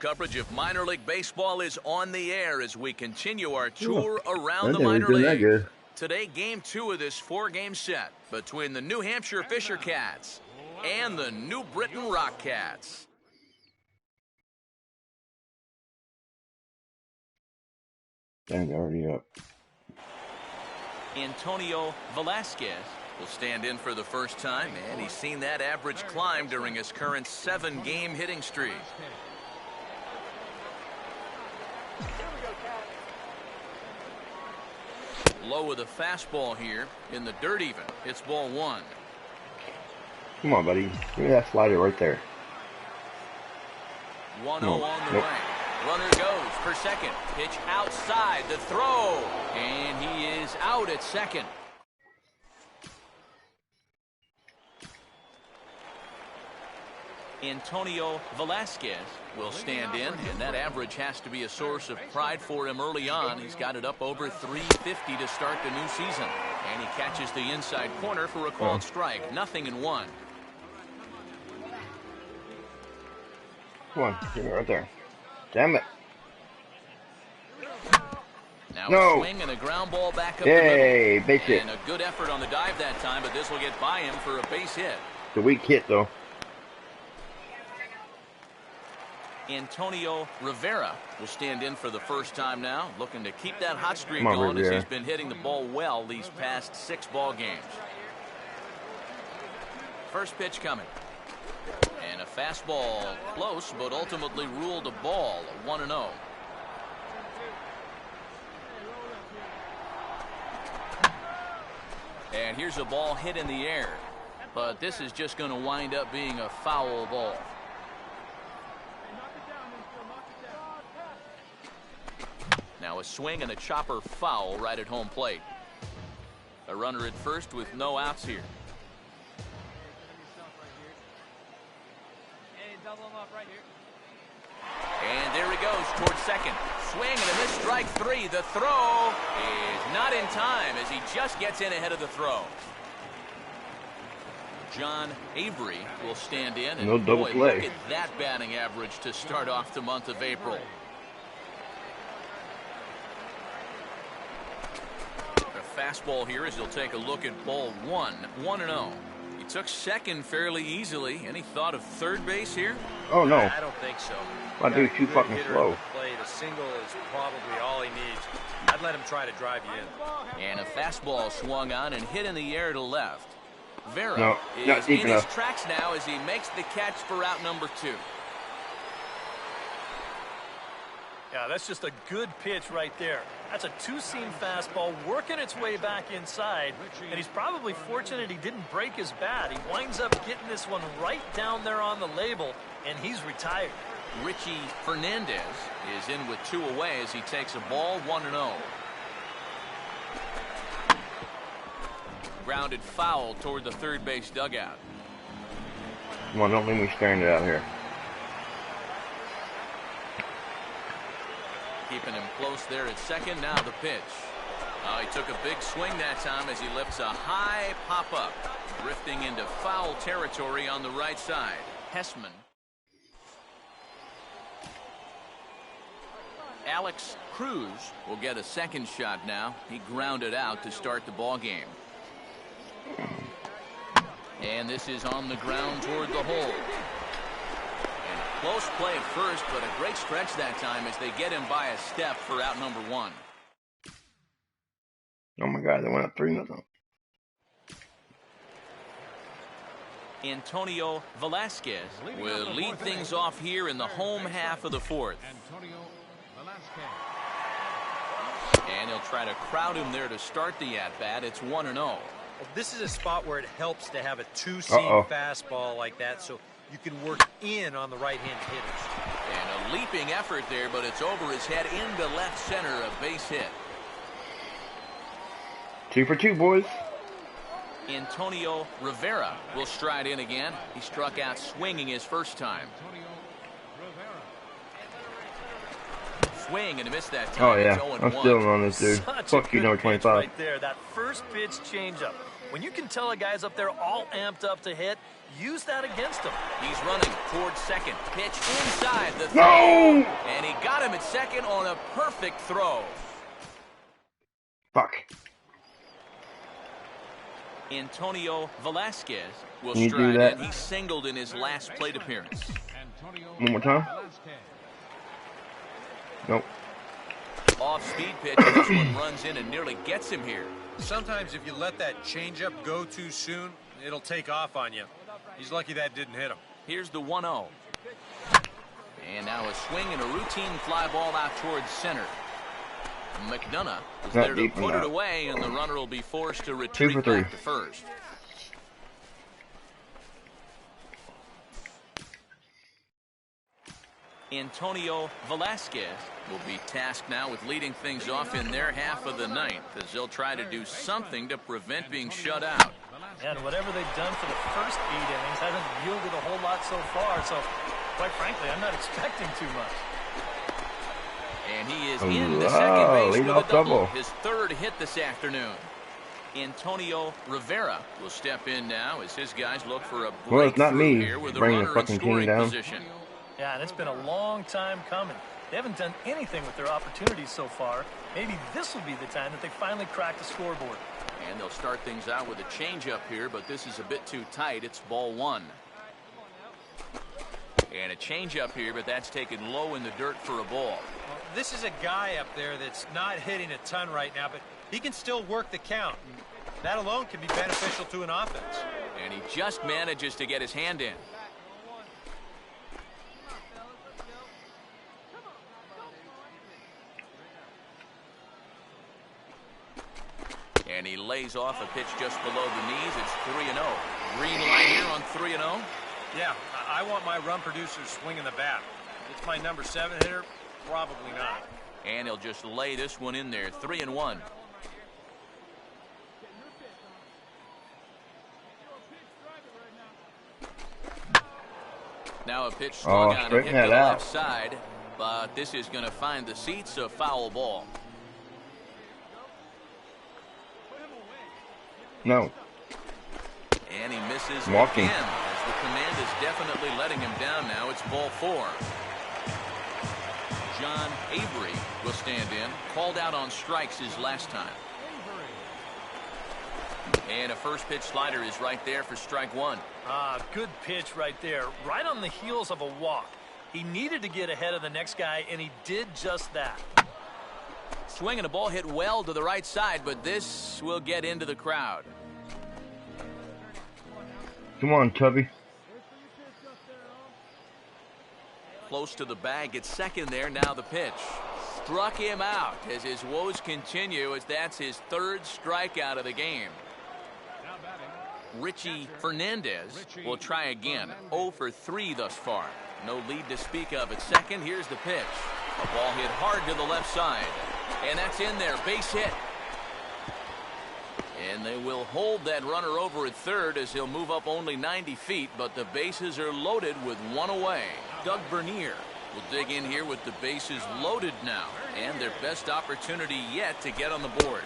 coverage of minor league baseball is on the air as we continue our tour around the I minor didn't do that league. good. Today, game 2 of this 4-game set between the New Hampshire Fisher Cats and the New Britain Rock Cats. Dang, already up. Antonio Velasquez will stand in for the first time, and he's seen that average climb during his current 7-game hitting streak. Low with a fastball here in the dirt even. It's ball 1. Come on, buddy. Give me that slider right there. 1-0 on the way. Runner goes for second. Pitch outside. The throw. And he is out at second. Antonio Velasquez will stand in, and that average has to be a source of pride for him early on. He's got it up over 350 to start the new season. And he catches the inside corner for a called strike. 0-1. Come on, give me right there. Damn it. Now No. a swing and a ground ball back up Yay, the base middle. hit. And a good effort on the dive that time, but this will get by him for a base hit. It's a weak hit, though. Antonio Rivera will stand in for the first time now, looking to keep that hot streak Come on, going as Rivera. he's been hitting the ball well these past 6 ball games. First pitch coming. And a fastball close, but ultimately ruled a ball, 1-0. And here's a ball hit in the air, but this is just going to wind up being a foul ball. Now a swing and a chopper foul right at home plate. A runner at first with no outs here. And there he goes towards second. Swing and a missed strike 3. The throw is not in time as he just gets in ahead of the throw. John Avery will stand in. And No double boy, play. look at that batting average to start off the month of April. A fastball here as he'll take a look at ball 1. 1-0. He took second fairly easily. Any thought of third base here? Oh, no. I don't think so. My dude's too fucking slow. A single is probably all he needs. I'd let him try to drive you in. And a fastball swung on and hit in the air to left. Vera No, not is deep in enough. his tracks now as he makes the catch for out number 2. Yeah, that's just a good pitch right there. That's a two-seam fastball working its way back inside, and he's probably fortunate he didn't break his bat. He winds up getting this one right down there on the label, and he's retired. Richie Fernandez is in with 2 away as he takes a ball 1-0. Grounded foul toward the third base dugout. Come on, don't leave me stranded out here. Keeping him close there at second. Now the pitch. He took a big swing that time as he lifts a high pop-up. Drifting into foul territory on the right side. Hessman. Alex Cruz will get a second shot now. He grounded out to start the ball game. And this is on the ground toward the hole. And a close play at first, but a great stretch that time as they get him by a step for out number 1. Oh my God, they went up 3-0. Antonio Velasquez will lead things off here in the home half of the 4th. And he'll try to crowd him there to start the at-bat. It's 1-0. Well, this is a spot where it helps to have a two-seam fastball like that so you can work in on the right-handed hitters. And a leaping effort there, but it's over his head into left center, a base hit. 2 for 2, boys. Antonio Rivera will stride in again. He struck out swinging his first time. Swing and a miss that time. Oh, yeah. It's I'm 0-1. still on this, dude. Such Fuck a you, number good pitch 25. right there. That first pitch changeup. When you can tell a guy's up there all amped up to hit, use that against him. He's running towards second. Pitch inside the throw. No! And he got him at second on a perfect throw. Fuck. Antonio Velasquez will Can you do stride that? in. He singled in his last plate appearance. One more time. Nope. Off-speed pitch, and this one runs in and nearly gets him here. Sometimes if you let that changeup go too soon, it'll take off on you. He's lucky that didn't hit him. Here's the 1-0. And now a swing and a routine fly ball out towards center. McDonough is there to put it away, and the runner will be forced to retreat back to first. Antonio Velasquez will be tasked now with leading things off in their half of the ninth, as they'll try to do something to prevent being shut out. And whatever they've done for the first 8 innings hasn't yielded a whole lot so far, so quite frankly, I'm not expecting too much. And he is in the second base with a double. double. His third hit this afternoon. Antonio Rivera will step in now as his guys look for a breakthrough here with a runner in scoring position. Yeah, and it's been a long time coming. They haven't done anything with their opportunities so far. Maybe this will be the time that they finally crack the scoreboard. And they'll start things out with a changeup here, but this is a bit too tight. It's ball one. And a changeup here, but that's taken low in the dirt for a ball. Well, this is a guy up there that's not hitting a ton right now, but he can still work the count. That alone can be beneficial to an offense. And he just manages to get his hand in. And he lays off a pitch just below the knees. It's 3-0. Green light here on 3-0. Yeah, I want my run producers swinging the bat. It's my number 7 hitter. Probably not. And he'll just lay this one in there. 3-1. Now a pitch swung on and hit to the left side. But this is going to find the seats, a foul ball. No. And he misses walking. again, as the command is definitely letting him down now. It's ball 4. John Avery will stand in. Called out on strikes his last time. And a first pitch slider is right there for strike 1. Good pitch right there. Right on the heels of a walk. He needed to get ahead of the next guy, and he did just that. Swinging a ball hit well to the right side, but this will get into the crowd. Come on, Tubby. Close to the bag at second there. Now the pitch. Struck him out as his woes continue, as that's his 3rd strikeout of the game. Richie Fernandez will try again. 0 for 3 thus far. No lead to speak of at second. Here's the pitch. A ball hit hard to the left side. And that's in there. Base hit. And they will hold that runner over at third as he'll move up only 90 feet, but the bases are loaded with one away. Doug Bernier will dig in here with the bases loaded now, and their best opportunity yet to get on the board.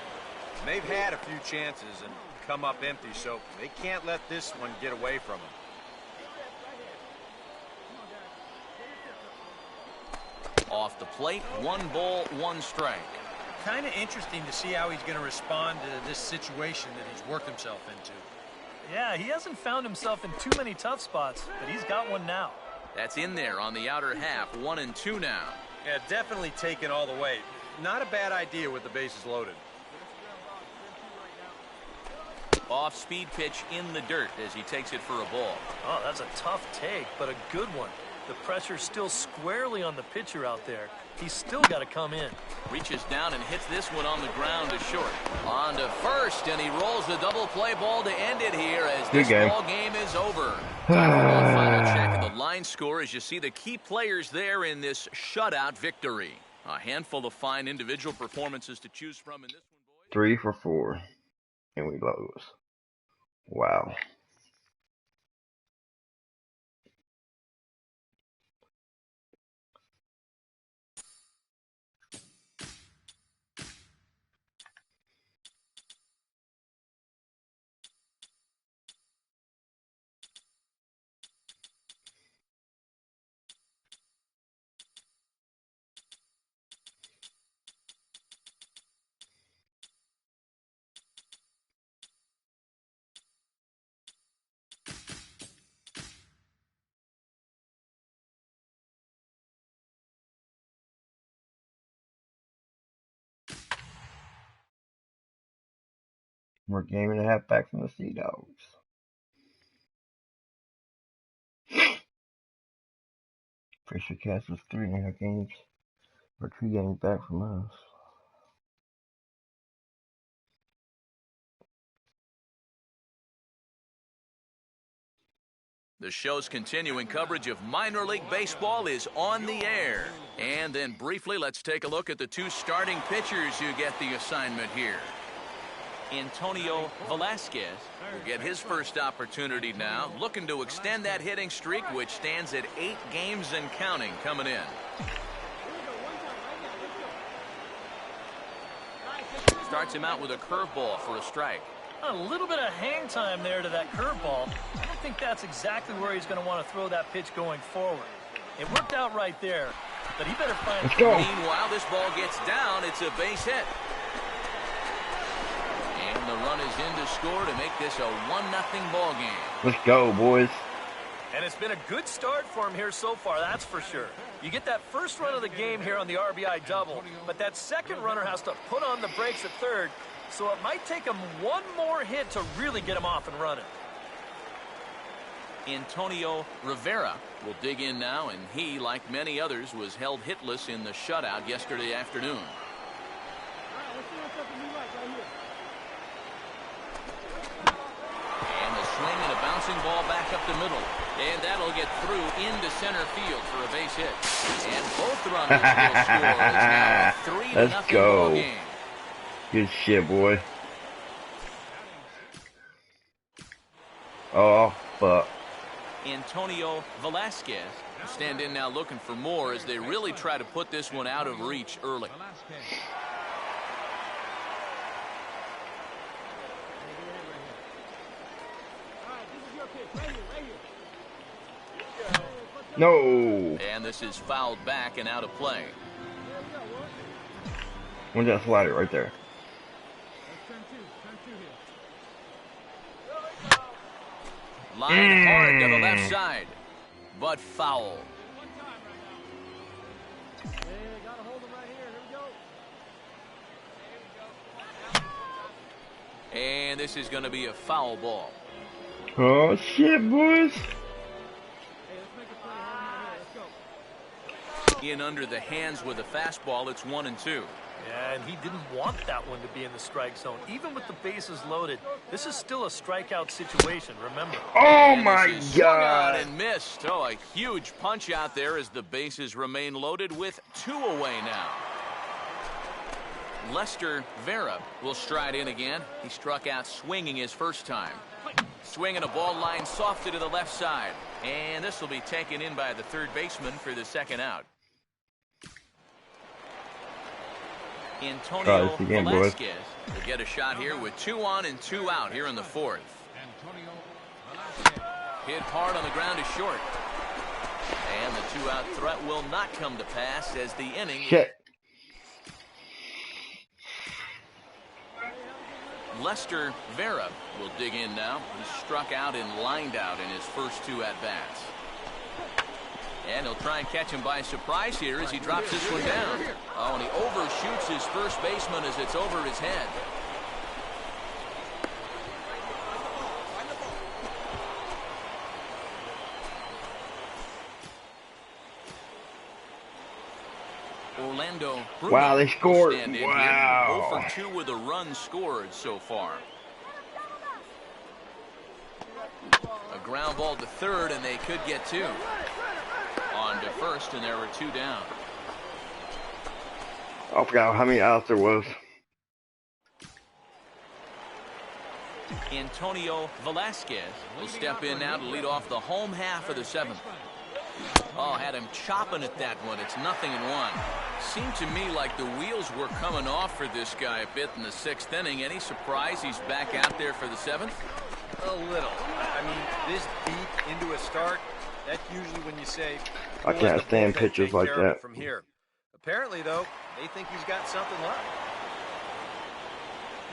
They've had a few chances and come up empty, so they can't let this one get away from them. Off the plate, 1 ball, 1 strike. Kind of interesting to see how he's going to respond to this situation that he's worked himself into. Yeah, he hasn't found himself in too many tough spots, but he's got one now. That's in there on the outer half. 1 and 2 now. Yeah, definitely taken all the way. Not a bad idea with the bases loaded. Off-speed pitch in the dirt as he takes it for a ball. Oh, that's a tough take, but a good one. The pressure's still squarely on the pitcher out there. He's still got to come in. Reaches down and hits this one on the ground to short. On to first, and he rolls the double play ball to end it here as this ball game is over. Time for one final check of the line score as you see the key players there in this shutout victory. A handful of fine individual performances to choose from in this one, boys. 3 for 4, and we lose. Wow. We're a game and a half back from the Sea Dogs. Fisher Cast was 3.5 games, or 2 games back from us. The show's continuing coverage of minor league baseball is on the air. And then briefly, let's take a look at the 2 starting pitchers who get the assignment here. Antonio Velasquez will get his first opportunity now, looking to extend that hitting streak, which stands at 8 games and counting coming in. Starts him out with a curveball for a strike. A little bit of hang time there to that curveball. I don't think that's exactly where he's going to want to throw that pitch going forward. It worked out right there, but he better find it. Meanwhile, this ball gets down. It's a base hit. And the run is in to score to make this a 1-0 ball game. Let's go, boys. And it's been a good start for him here so far, that's for sure. You get that first run of the game here on the RBI double, but that second runner has to put on the brakes at third, so it might take him one more hit to really get him off and running. Antonio Rivera will dig in now, and he, like many others, was held hitless in the shutout yesterday afternoon. And the swing and a bouncing ball back up the middle. And that'll get through into center field for a base hit. And both runners will score. It's now a 3-0 ball game. Good shit, boy. Oh, fuck. Antonio Velasquez will stand in now looking for more as they really try to put this one out of reach early. No. And this is fouled back and out of play. When's that slider right there? Line hard to the left side, but foul. And this is going to be a foul ball. Oh shit, boys. In under the hands with a fastball, it's 1-2. Yeah, and he didn't want that one to be in the strike zone. Even with the bases loaded, this is still a strikeout situation, remember. Oh and my God. And missed. Oh, a huge punch out there as the bases remain loaded with 2 away now. Lester Vera will stride in again. He struck out swinging his first time. Swinging a ball line softed to the left side. And this will be taken in by the third baseman for the second out. Antonio Velasquez will get a shot here with 2 on and 2 out here in the 4th. Hit hard on the ground is short. And the 2-out threat will not come to pass as the inning. Shit. Lester Vera will dig in now. He struck out and lined out in his first 2 at-bats. And he'll try and catch him by surprise here as he drops this one down. Oh, and he overshoots his first baseman as it's over his head. Orlando Bruno. Wow, they scored. Wow. 0 for 2 with a run scored so far. A ground ball to third, and they could get 2. On to first, and there were 2 down. I forgot how many outs there was. Antonio Velasquez will step in now to lead off the home half of the 7th. Oh, had him chopping at that one. It's 0-1. Seemed to me like the wheels were coming off for this guy a bit in the 6th inning. Any surprise he's back out there for the 7th? A little. I mean, this deep into a start, that's usually when you say, I can't stand pitchers like that. From here. Apparently, though, they think he's got something left.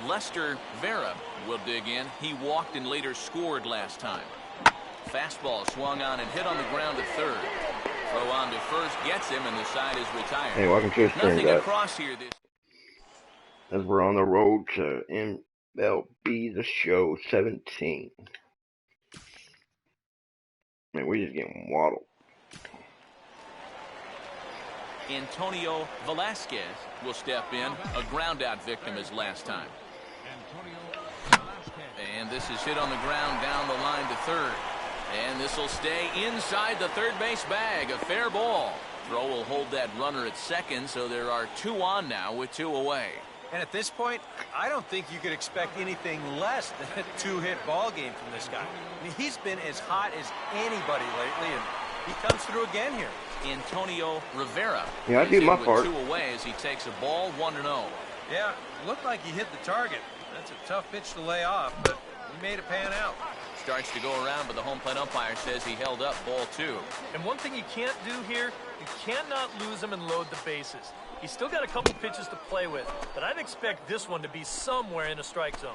Lester Vera will dig in. He walked and later scored last time. Fastball swung on and hit on the ground to third. Throw on to first gets him, and the side is retired. Hey, welcome to the stream, Nothing guys. across here this. As we're on the road to MLB The Show 17. Man, we're just getting waddled. Antonio Velasquez will step in. A ground-out victim as last time. And this is hit on the ground down the line to third. And this will stay inside the third base bag. A fair ball. Throw will hold that runner at second, so there are 2 on now with 2 away. And at this point, I don't think you could expect anything less than a 2-hit ball game from this guy. I mean, he's been as hot as anybody lately, and he comes through again here. Antonio Rivera. Yeah, I do my part. 2 away as he takes a ball 1-0. Yeah, looked like he hit the target. That's a tough pitch to lay off, but he made it pan out. Starts to go around, but the home plate umpire says he held up ball 2. And one thing you can't do here, you cannot lose him and load the bases. He's still got a couple pitches to play with, but I'd expect this one to be somewhere in a strike zone.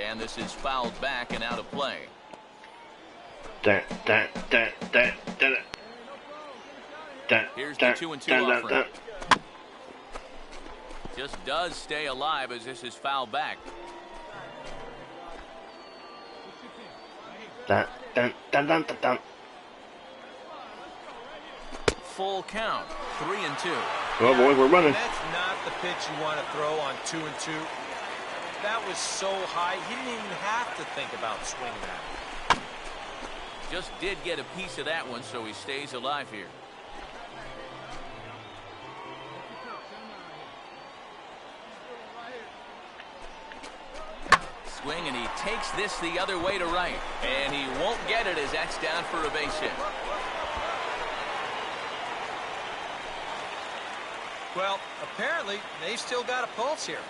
And this is fouled back and out of play. Here's the 2-2 offering. Just does stay alive as this is fouled back. Full count, 3-2. Well, boys, we're running. That's not the pitch you want to throw on 2-2. That was so high, he didn't even have to think about swinging that. Just did get a piece of that one, so he stays alive here. Swing, and he takes this the other way to right. And he won't get it as that's down for a base hit. Well, apparently, they've still got a pulse here.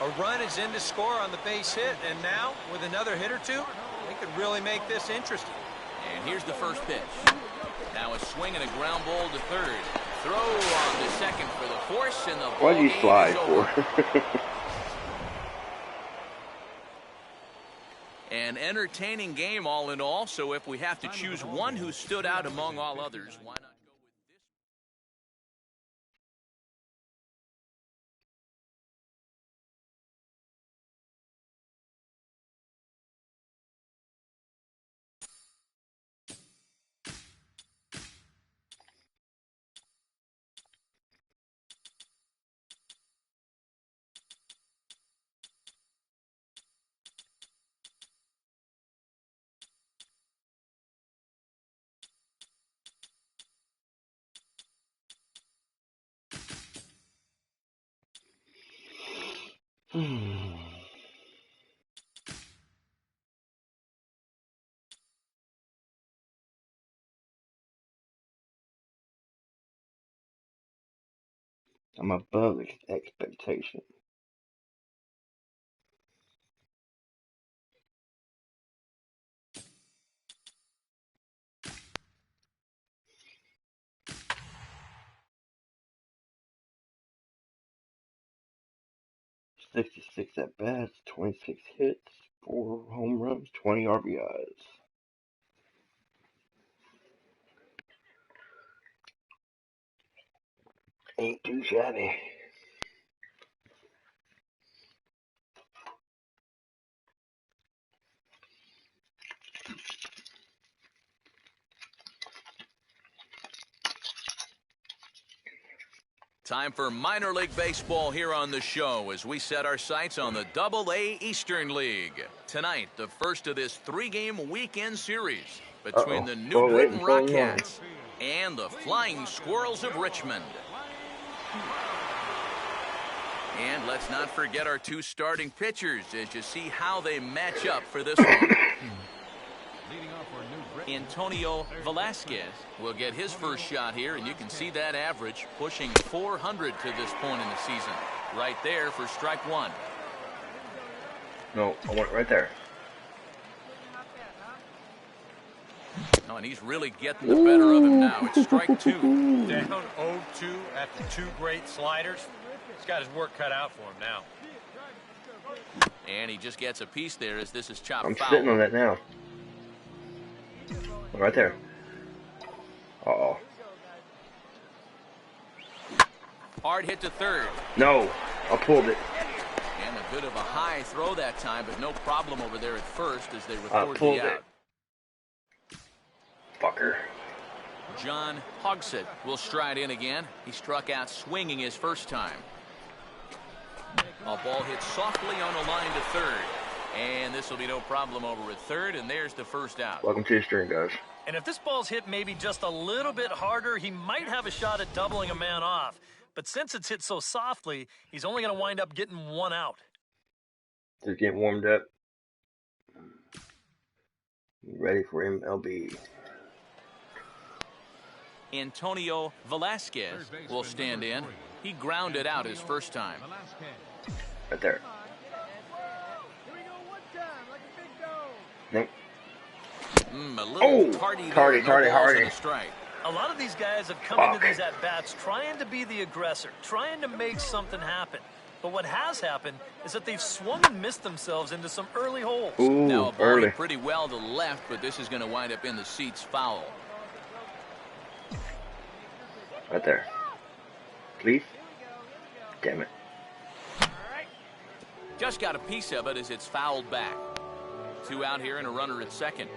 A run is in to score on the base hit, and now, with another hit or two, they could really make this interesting. And here's the first pitch. Now a swing and a ground ball to third. Throw on to second for the force, and the ball Why'd you game slide is over. for? An entertaining game all in all, so if we have to choose one who stood out among all others, why not go with I'm above expectation. $66 at bats, 26 hits, 4 home runs, 20 RBIs. Ain't too shabby. Time for minor league baseball here on the show as we set our sights on the Double-A Eastern League. Tonight, the first of this 3-game weekend series between the New Britain Rockcats and the Flying Squirrels of Richmond. And let's not forget our 2 starting pitchers as you see how they match up for this one. Antonio Velasquez will get his first shot here, and you can see that average pushing 400 to this point in the season. Right there for strike 1. No, I want it right there. Oh, and he's really getting the better of him now. It's strike 2. Down 0-2 after 2 great sliders. He's got his work cut out for him now. And he just gets a piece there as this is chopped I'm foul. sitting on that now. Right there. Uh-oh. Hard hit to third. No, I pulled it. And a bit of a high throw that time, but no problem over there at first as they I record pulled the it. out. Fucker. John Hogsett will stride in again. He struck out swinging his first time. A ball hit softly on the line to third. And this will be no problem over at third, and there's the first out. Welcome to the stream, guys. And if this ball's hit maybe just a little bit harder, he might have a shot at doubling a man off. But since it's hit so softly, he's only going to wind up getting one out. Just getting warmed up. Ready for MLB. Antonio Velasquez will stand in. He grounded out his first time. Right there. Nope. A little tardy Hardy. Strike. A lot of these guys have come into these at-bats trying to be the aggressor, trying to make something happen. But what has happened is that they've swung and missed themselves into some early holes. Ooh, now a ball early. hit pretty well to the left, but this is going to wind up in the seats foul. Right there. Please. Damn it. Just got a piece of it as it's fouled back. 2 out here and a runner at second.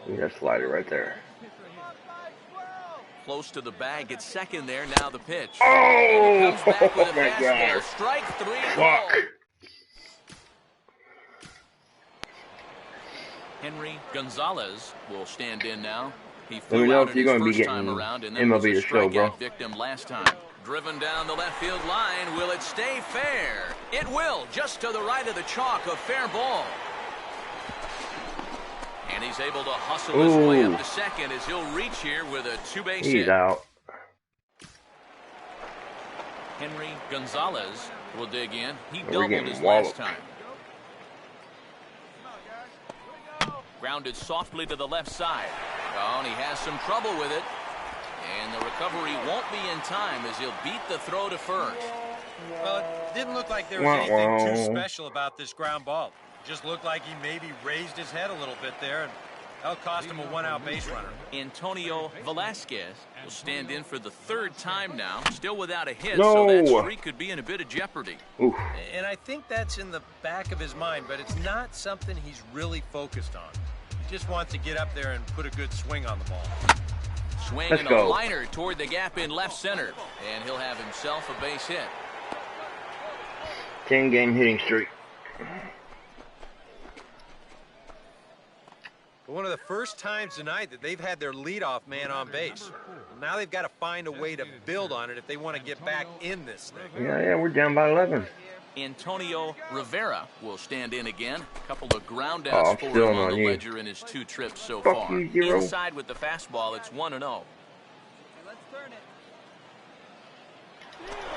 We got a slider right there. Close to the bag at second there. Now the pitch. Oh, Comes back with a my fastball. God. Strike 3. Fuck. Henry Gonzalez will stand in now. He Let flew me know out if in you're his gonna be first time getting around, and then was MLB a to show, bro. strikeout victim last time. Driven down the left field line. Will it stay fair? It will. Just to the right of the chalk. A fair ball. And he's able to hustle his way up to second as he'll reach here with a 2-base hit. He's out. Henry Gonzalez will dig in. He We're doubled getting his walloped. last time. Grounded softly to the left side. Oh, and he has some trouble with it. And the recovery won't be in time as he'll beat the throw to first. Well, it didn't look like there was anything too special about this ground ball. It just looked like he maybe raised his head a little bit there, and that'll cost him a 1-out base runner. Antonio Velasquez will stand in for the 3rd time now. Still without a hit, No. so that streak could be in a bit of jeopardy. Oof. And I think that's in the back of his mind, but it's not something he's really focused on. He just wants to get up there and put a good swing on the ball. Swing Let's and go. a liner toward the gap in left center. And he'll have himself a base hit. 10-game hitting streak. But one of the first times tonight that they've had their leadoff man on base. Now they've got to find a way to build on it if they want to get back in this thing. Yeah, we're down by 11. Antonio Rivera will stand in again. A couple of ground Oh, outs I'm for still him on on the you. ledger in his 2 trips so Fuck far. you, Zero. Inside with the fastball, it's 1-0.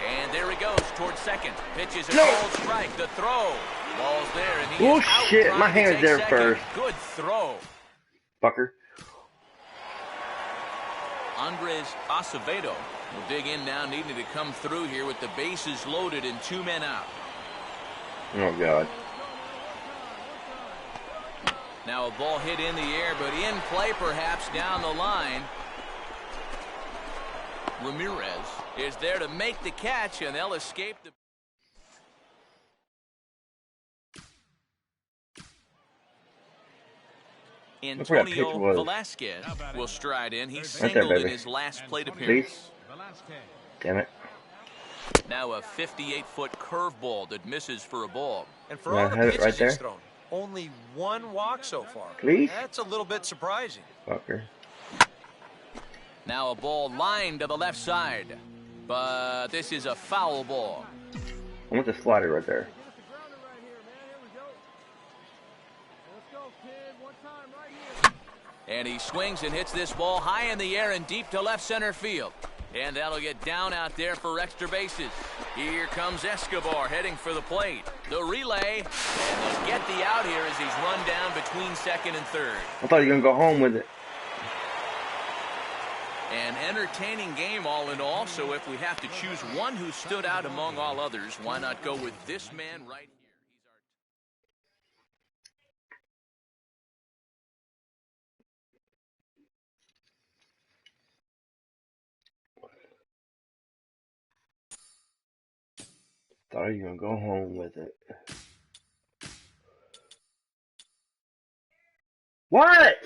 And there he goes towards second. Pitches a cold strike. The throw. Ball's there, and he Oh, is out shit, trying my to hand's take there second. first. Good throw. Fucker. Andres Acevedo will dig in now, needing to come through here with the bases loaded and 2 men out. Oh, God. Now a ball hit in the air, but in play perhaps down the line. Ramirez is there to make the catch, and they'll escape the... Antonio Velasquez will stride in. He singled in his last plate appearance. Damn it. Now a 58-foot curveball that misses for a ball. And for all the have it pitches right there? he's thrown, only 1 walk so far. Please? That's a little bit surprising. Fucker. Now a ball lined to the left side. But this is a foul ball. I want the slider right there. And he swings and hits this ball high in the air and deep to left center field. And that'll get down out there for extra bases. Here comes Escobar heading for the plate. The relay. And they'll get the out here as he's run down between second and third. I thought you were going to go home with it. An entertaining game all in all. So if we have to choose one who stood out among all others, why not go with this man right here? Thought you were gonna go home with it. What?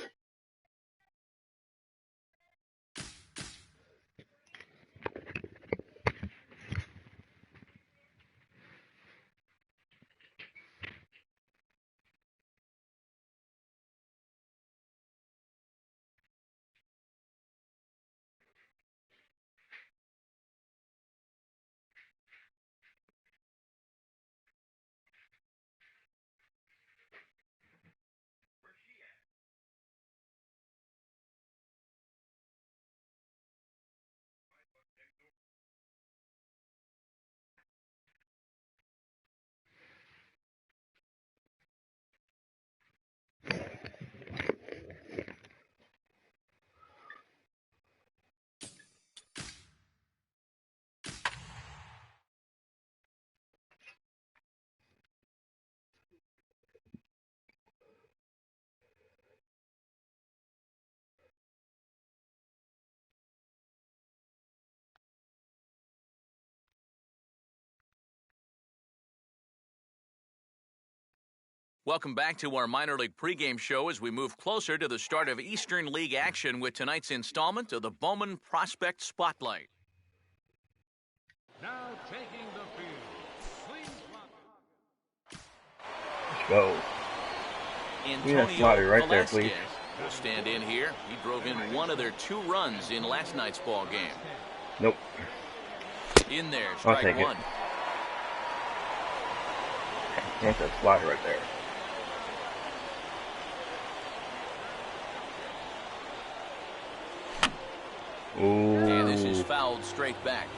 Welcome back to our minor league pregame show as we move closer to the start of Eastern League action with tonight's installment of the Bowman Prospect Spotlight. Now taking the field. Let's go. Antonio Slotty right there, Velasquez please. will stand in here. He drove in one of their 2 runs in last night's ball game. Nope. In there, I'll strike take it. one. That's a slotty right there. Ooh. And this is fouled straight back.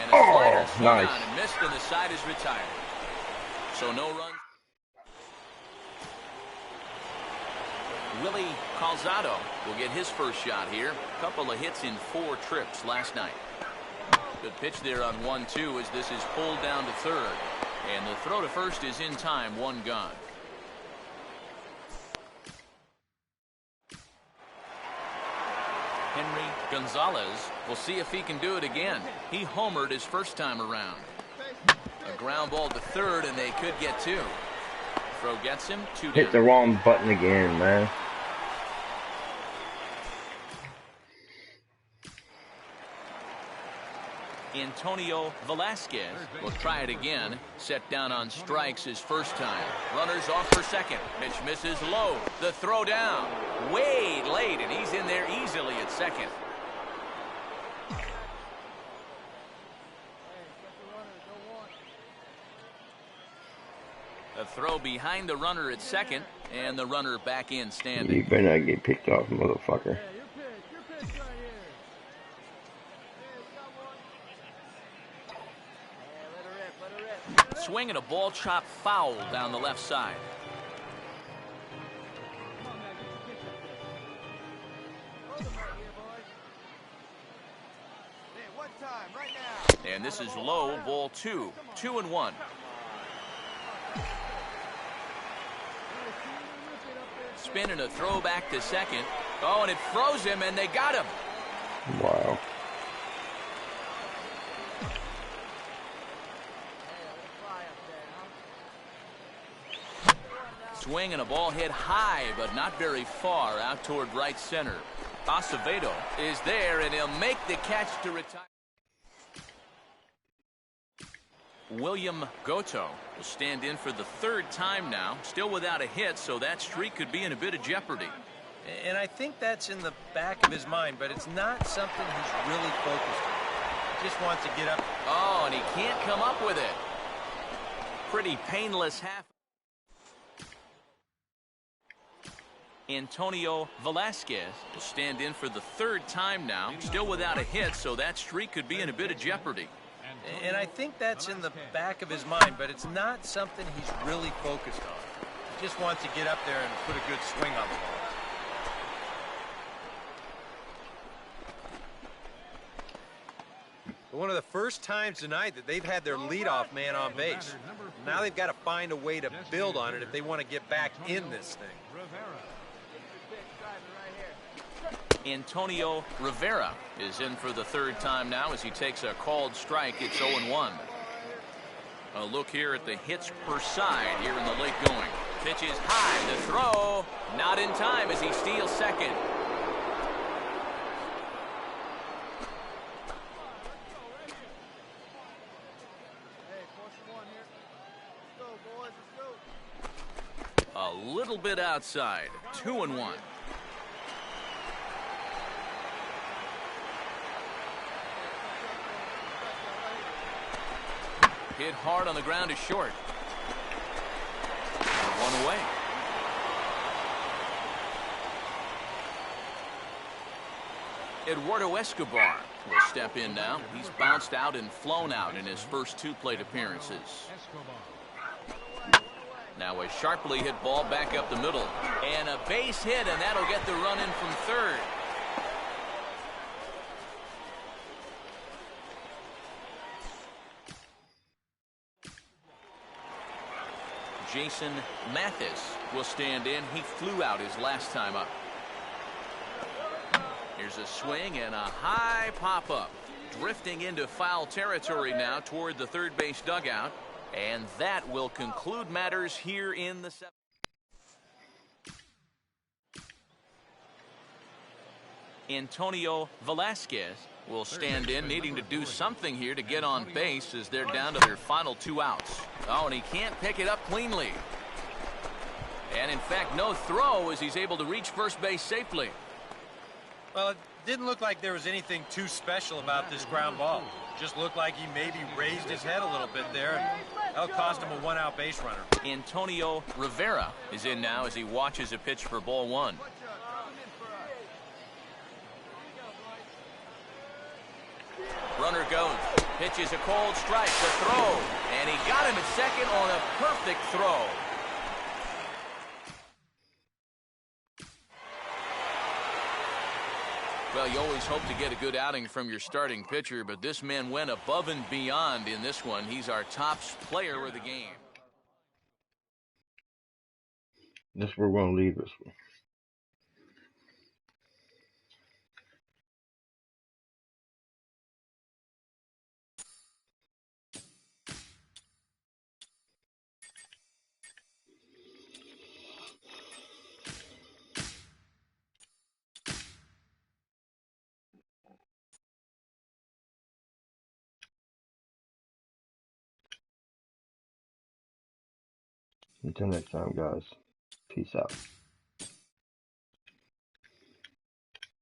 And a slider swung nice. on and missed, and the side is retired. So no runs. Willie Calzado will get his first shot here. A couple of hits in 4 trips last night. Good pitch there on 1-2 as this is pulled down to third. And the throw to first is in time, 1 gone. Henry Gonzalez will see if he can do it again. He homered his first time around. A ground ball to third, and they could get 2. Throw gets him 2 Hit down. the wrong button again, man. Antonio Velasquez will try it again. Set down on strikes his first time. Runners off for second. Pitch misses low. The throw down. Way late, and he's in there easily at second. A throw behind the runner at second, and the runner back in standing. You better not get picked off, motherfucker. Swing and a ball chop foul down the left side. And this is low, ball 2. 2-1. Spin and a throw back to second. Oh, and it froze him, and they got him. Wow. Swing and a ball hit high, but not very far out toward right center. Acevedo is there, and he'll make the catch to retire. William Goto will stand in for the 3rd time now, still without a hit, so that streak could be in a bit of jeopardy. And I think that's in the back of his mind, but it's not something he's really focused on. He just wants to get up. Oh, and he can't come up with it. Pretty painless half. Antonio Velasquez will stand in for the 3rd time now, still without a hit, so that streak could be in a bit of jeopardy. And I think that's in the back of his mind, but it's not something he's really focused on. He just wants to get up there and put a good swing on the ball. One of the first times tonight that they've had their leadoff man on base. Now they've got to find a way to build on it if they want to get back in this thing. Antonio Rivera is in for the third time now as he takes a called strike. It's 0-1. A look here at the hits per side here in the late going. Pitch is high. The throw not in time as he steals second. A little bit outside. 2-1. Hit hard on the ground to short. One away. Eduardo Escobar will step in now. He's bounced out and flown out in his first two plate appearances. Now a sharply hit ball back up the middle. And a base hit, and that'll get the run in from third. Jason Mathis will stand in. He flew out his last time up. Here's a swing and a high pop-up. Drifting into foul territory now toward the third base dugout. And that will conclude matters here in the seventh. Antonio Velasquez will stand in, needing to do something here to get on base as they're down to their final two outs. Oh, and he can't pick it up cleanly. And in fact, no throw as he's able to reach first base safely. Well, it didn't look like there was anything too special about this ground ball. Just looked like he maybe raised his head a little bit there, and that'll cost him a one-out base runner. Antonio Rivera is in now as he watches a pitch for ball one. Runner goes. Pitch is a cold strike. The throw. And he got him at second on a perfect throw. Well, you always hope to get a good outing from your starting pitcher, but this man went above and beyond in this one. He's our top player of the game. That's where we're going to leave this one. Until next time, guys. Peace out.